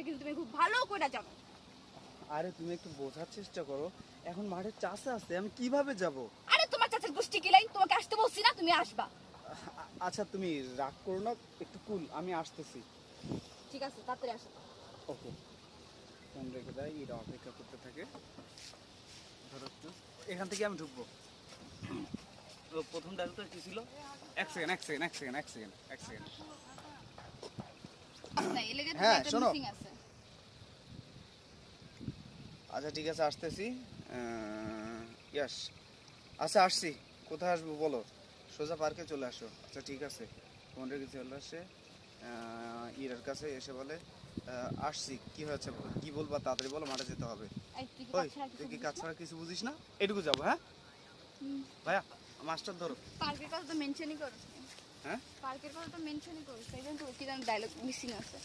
কিন্তু তুমি খুব ভালো করে জানো। আরে তুমি একটু বোঝার চেষ্টা করো, এখন মাঠে চাষে আছে, আমি কিভাবে যাব? আরে তোমার চাচার গোষ্ঠী কিলাই, তোমাকে আসতে বলছি না, তুমি আসবা। আচ্ছা তুমি রাগ করো না, একটু কুল, আমি আসতেছি। ঠিক আছে, তাড়াতাড়ি আসো। ওকে, ফোন রেখে দেয়, এরা অপেক্ষা করতে থাকে। ধরো একটু, এখান থেকে আমি ঢুকবো। ও প্রথম ডায়লগটা কি ছিল? এক সেকেন্ড। না, এই লেগে হ্যাঁ, একটা শোনো। মিসিং আছে। আচ্ছা ঠিক আছে, আসতেছি। ইয়াস, আচ্ছা আসছি। কোথায় আসবো বলো? সোজা পার্কে চলে আসো। আচ্ছা ঠিক আছে, ফোন রেখে চলে আসে। ইরার কাছে এসে বলে, আসছি, কি হয়েছে, কি বলবা তাড়াতাড়ি বলো, মাঠে যেতে হবে। এই তুই কি ওই, কাজ ছাড়া তুই কিছু কি বুঝিস কাজ না? ছাড়া কিছু বুঝিস না? এটুকু যাবো, হ্যাঁ ভাইয়া, মাস্টার ধরো। পার্কের কথা তো মেনশনই করিস। হ্যাঁ পার্কের কথা তো মেনশনই করিস, তাই জন্য তো কি জানি ডায়লগ মিসিং আছে।